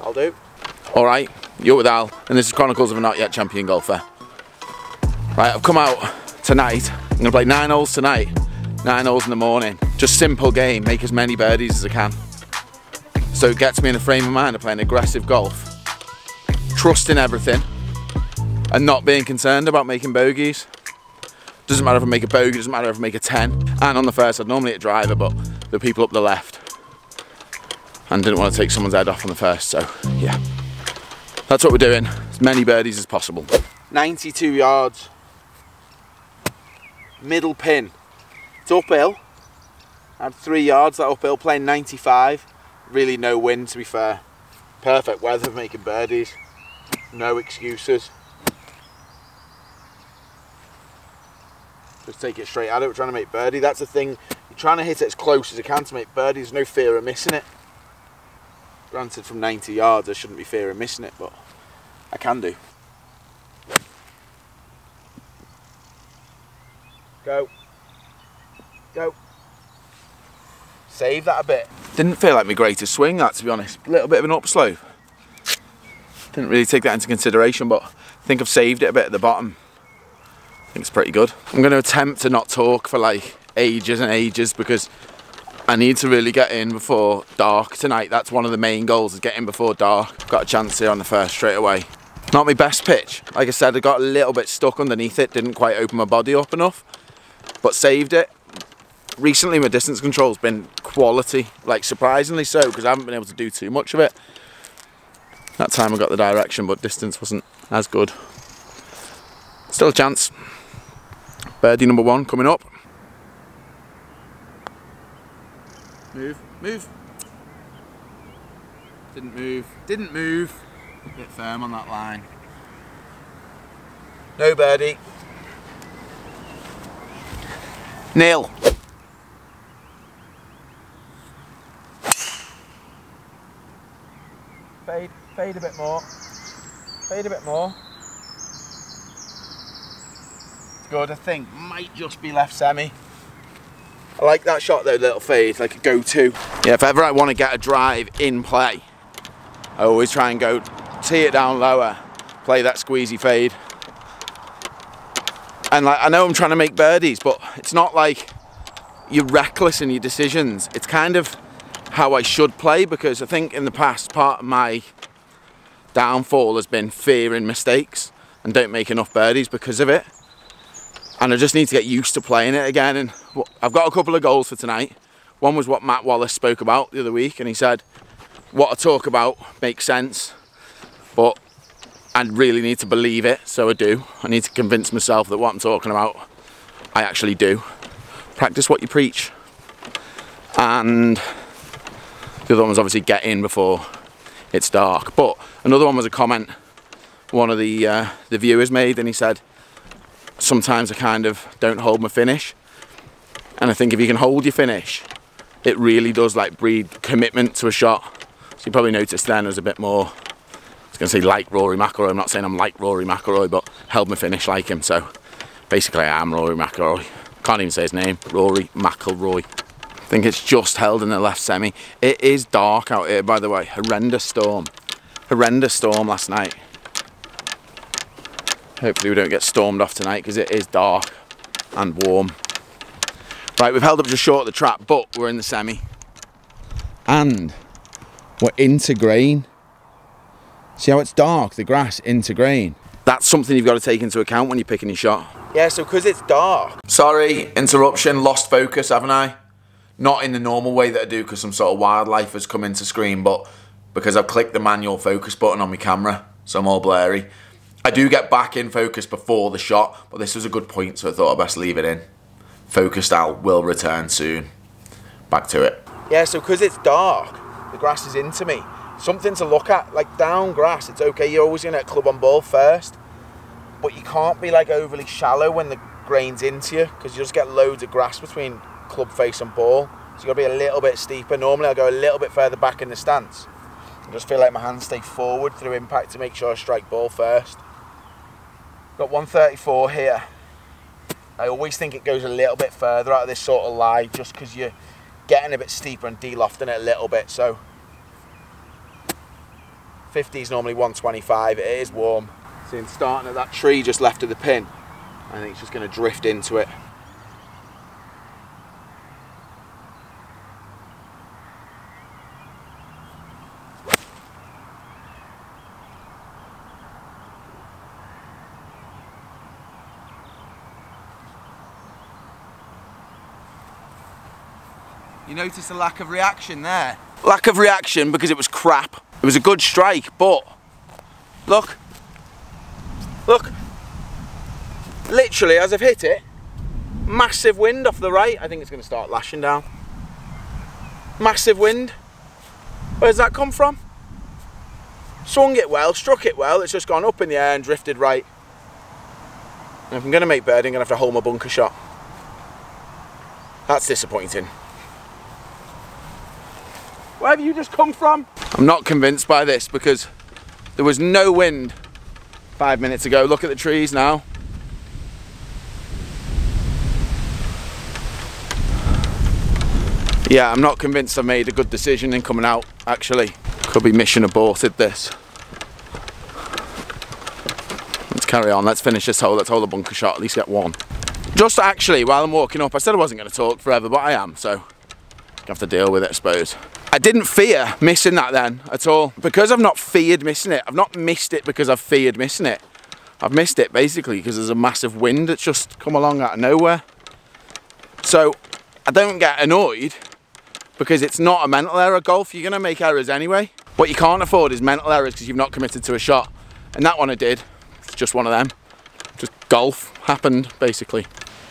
I'll do. Alright, you're with Al, and this is Chronicles of a Not Yet Champion Golfer. Right, I've come out tonight. I'm going to play 9 holes tonight, 9 holes in the morning. Just simple game, make as many birdies as I can. So it gets me in the frame of mind of playing aggressive golf, trusting everything, and not being concerned about making bogeys. Doesn't matter if I make a bogey, doesn't matter if I make a 10. And on the first, I'd normally hit driver, but the people up the left. And didn't want to take someone's head off on the first, so yeah. That's what we're doing, as many birdies as possible. 92 yards. Middle pin. It's uphill. I had 3 yards that uphill, playing 95. Really no wind, to be fair. Perfect weather for making birdies. No excuses. Just take it straight at it. We're trying to make birdie. That's the thing. You're trying to hit it as close as you can to make birdie. There's no fear of missing it. Granted, from 90 yards, I shouldn't be fear of missing it, but I can do. Go. Go. Save that a bit. Didn't feel like my greatest swing, that, to be honest. A little bit of an upslope. Didn't really take that into consideration, but I think I've saved it a bit at the bottom. I think it's pretty good. I'm going to attempt to not talk for like ages and ages because I need to really get in before dark tonight. That's one of the main goals, is get in before dark. Got a chance here on the first straight away. Not my best pitch. Like I said, I got a little bit stuck underneath it. Didn't quite open my body up enough, but saved it. Recently my distance control's been quality, like surprisingly so, because I haven't been able to do too much of it. That time I got the direction, but distance wasn't as good. Still a chance. Birdie number 1 coming up. Move, move. Didn't move, didn't move. A bit firm on that line. No birdie. Nil. Fade, fade a bit more. Fade a bit more. It's good, I think. Might just be left semi. I like that shot though, little fade, like a go-to. Yeah, if ever I want to get a drive in play, I always try and go tee it down lower, play that squeezy fade. And like, I know I'm trying to make birdies, but it's not like you're reckless in your decisions. It's kind of how I should play, because I think in the past part of my downfall has been fearing mistakes and don't make enough birdies because of it. And I just need to get used to playing it again. And I've got a couple of goals for tonight. One was what Matt Wallace spoke about the other week, and he said, what I talk about makes sense, but I really need to believe it, so I do. I need to convince myself that what I'm talking about, I actually do. Practice what you preach. And the other one was obviously get in before it's dark. But another one was a comment one of the viewers made, and he said, sometimes I kind of don't hold my finish. And I think if you can hold your finish, it really does like breed commitment to a shot. So you probably noticed then I was a bit more, I was going to say like Rory McIlroy. I'm not saying I'm like Rory McIlroy, but held my finish like him. So basically I am Rory McIlroy. Can't even say his name, Rory McIlroy. I think it's just held in the left semi. It is dark out here, by the way. Horrendous storm. Horrendous storm last night. Hopefully we don't get stormed off tonight, because it is dark and warm. Right, we've held up just short of the trap, but we're in the semi. And we're into grain. See how it's dark, the grass into grain? That's something you've got to take into account when you're picking your shot. Yeah, so because it's dark. Sorry, interruption, lost focus, haven't I? Not in the normal way that I do because some sort of wildlife has come into screen, but because I've clicked the manual focus button on my camera, so I'm all blurry. I do get back in focus before the shot, but this was a good point, so I thought I'd best leave it in. Focused out, will return soon. Back to it. Yeah, so because it's dark, the grass is into me. Something to look at, like down grass, it's okay, you're always gonna club on ball first, but you can't be like overly shallow when the grain's into you, because you just get loads of grass between club face and ball. So you gotta be a little bit steeper. Normally I'll go a little bit further back in the stance. I just feel like my hands stay forward through impact to make sure I strike ball first. Got 134 here. I always think it goes a little bit further out of this sort of lie just because you're getting a bit steeper and de-lofting it a little bit. So 50 is normally 125. It is warm. See, in starting at that tree just left of the pin, I think it's just going to drift into it. You notice a lack of reaction there? Lack of reaction because it was crap. It was a good strike, but look. Look. Literally, as I've hit it, massive wind off the right. I think it's going to start lashing down. Massive wind. Where's that come from? Swung it well, struck it well. It's just gone up in the air and drifted right. And if I'm going to make birdie, I'm going to have to hold my bunker shot. That's disappointing. Where have you just come from? I'm not convinced by this because there was no wind 5 minutes ago. Look at the trees now. Yeah, I'm not convinced I made a good decision in coming out, actually. Could be mission aborted, this. Let's carry on, let's finish this hole, let's hold a bunker shot, at least get one. Just actually, while I'm walking up, I said I wasn't going to talk forever, but I am, so I have to deal with it, I suppose. I didn't fear missing that then at all. Because I've not feared missing it, I've not missed it because I've feared missing it. I've missed it basically because there's a massive wind that's just come along out of nowhere. So I don't get annoyed because it's not a mental error. Golf, you're going to make errors anyway. What you can't afford is mental errors because you've not committed to a shot. And that one I did. It's just one of them. Just golf happened basically.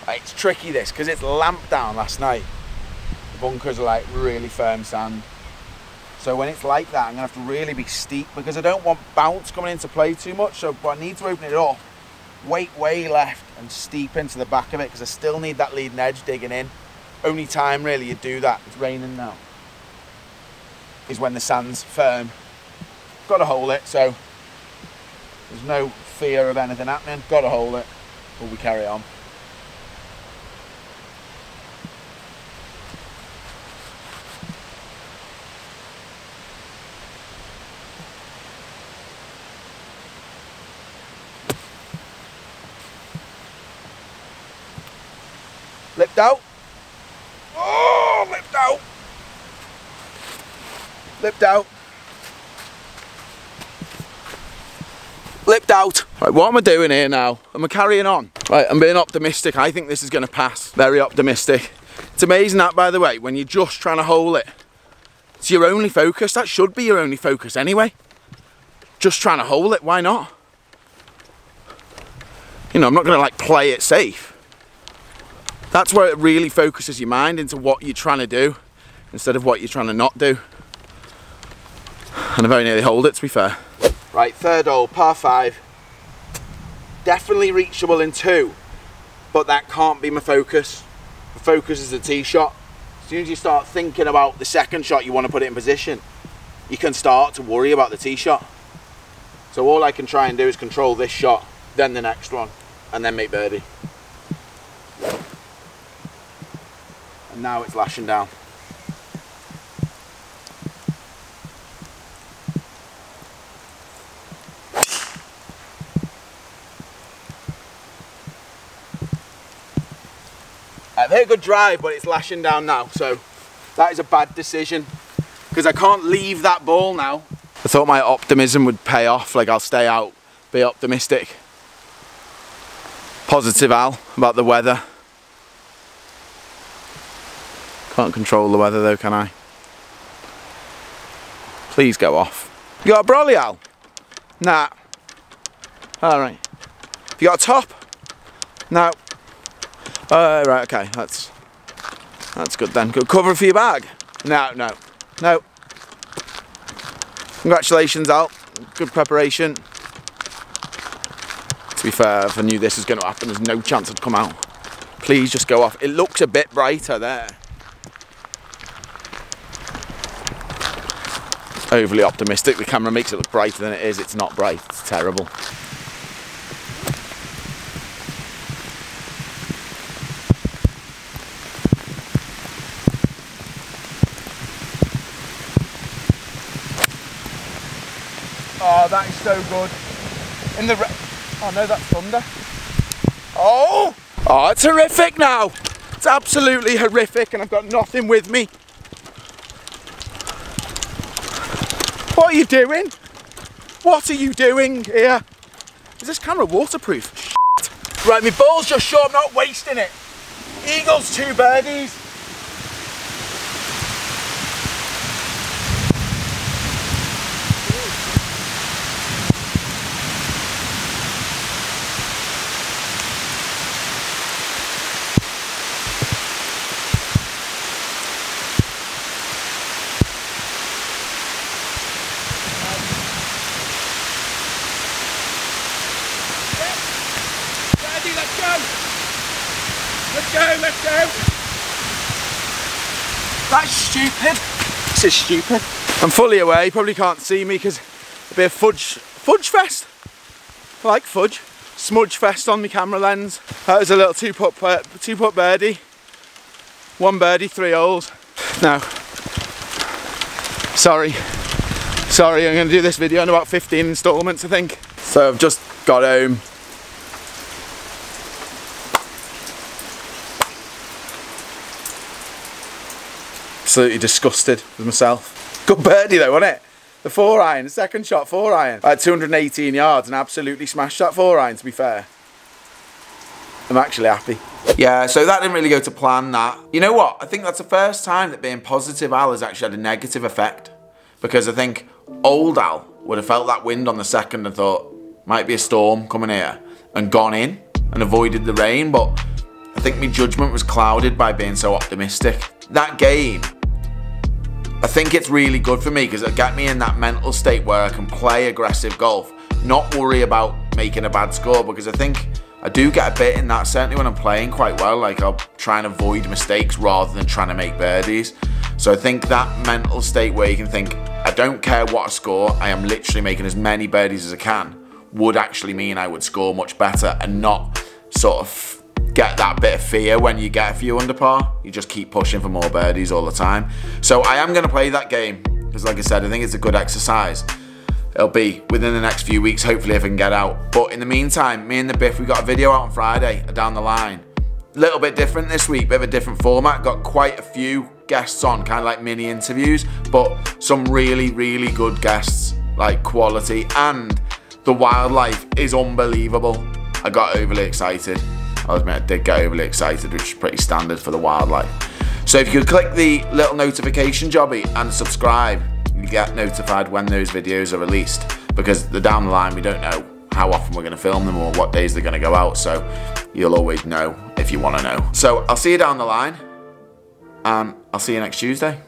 Right, it's tricky this because it's lamped down last night. Bunkers are like really firm sand, so when it's like that I'm gonna have to really be steep because I don't want bounce coming into play too much. So but I need to open it up, weight way left and steep into the back of it because I still need that leading edge digging in. Only time really you do that, it's raining now, is when the sand's firm. Got to hold it, so there's no fear of anything happening. Got to hold it while we carry on. Lipped out. Oh, lipped out. Lipped out. Lipped out. Right, what am I doing here now? Am I carrying on? Right, I'm being optimistic. I think this is going to pass. Very optimistic. It's amazing that, by the way, when you're just trying to hole it, it's your only focus. That should be your only focus anyway. Just trying to hole it, why not? You know, I'm not going to like play it safe. That's where it really focuses your mind into what you're trying to do instead of what you're trying to not do. And I very nearly holed it, to be fair. Right, third hole, par 5. Definitely reachable in 2, but that can't be my focus. The focus is the tee shot. As soon as you start thinking about the second shot you want to put it in position, you can start to worry about the tee shot. So all I can try and do is control this shot, then the next one, and then make birdie. And now it's lashing down. I've hit a good drive, but it's lashing down now, so that is a bad decision because I can't leave that ball now. I thought my optimism would pay off, like I'll stay out, be optimistic. Positive Al about the weather. Can't control the weather though, can I? Please go off. You got a brolly, Al? Nah. Alright. You got a top? No. Right, okay, that's good then. Good cover for your bag? No. Congratulations, Al. Good preparation. To be fair, if I knew this was going to happen, there's no chance I'd come out. Please just go off. It looks a bit brighter there. Overly optimistic. The camera makes it look brighter than it is. It's not bright. It's terrible. Oh, that is so good. In the oh no, that's thunder. Oh, it's horrific now. It's absolutely horrific, and I've got nothing with me. What are you doing? What are you doing here? Is this camera waterproof? Shit. Right, my ball's just short, I'm not wasting it. Eagles, 2 birdies. Let's go. That's stupid. This is stupid. I'm fully away, you probably can't see me because a bit of fudge fest. I like fudge. Smudge fest on my camera lens. That was a little two-putt birdie. 1 birdie, 3 holes. Now, sorry, I'm gonna do this video in about 15 installments, I think. So I've just got home. Absolutely disgusted with myself. Good birdie though, wasn't it? The 4-iron, the second shot 4-iron. I had 218 yards and absolutely smashed that 4-iron, to be fair. I'm actually happy. Yeah, so that didn't really go to plan, that. You know what? I think that's the first time that being positive Al has actually had a negative effect. Because I think old Al would have felt that wind on the second and thought, might be a storm coming here, and gone in and avoided the rain, but I think my judgment was clouded by being so optimistic. That game, I think it's really good for me because it'll get me in that mental state where I can play aggressive golf, not worry about making a bad score, because I think I do get a bit in that, certainly when I'm playing quite well, like I'll try and avoid mistakes rather than trying to make birdies. So I think that mental state where you can think, I don't care what I score, I am literally making as many birdies as I can, would actually mean I would score much better and not sort of get that bit of fear when you get a few under par. You just keep pushing for more birdies all the time. So I am going to play that game because, like I said, I think it's a good exercise. It'll be within the next few weeks, hopefully, if I can get out. But in the meantime, me and the Biff, we got a video out on Friday, down the line. A little bit different this week, bit of a different format. Got quite a few guests on, kind of like mini interviews, but some really, really good guests, like quality, and the wildlife is unbelievable. I got overly excited. I'll admit I did get overly excited, which is pretty standard for the wildlife. So if you could click the little notification jobby and subscribe, you get notified when those videos are released, because they're down the line, we don't know how often we're going to film them or what days they're going to go out, so you'll always know if you want to know. So I'll see you down the line, and I'll see you next Tuesday.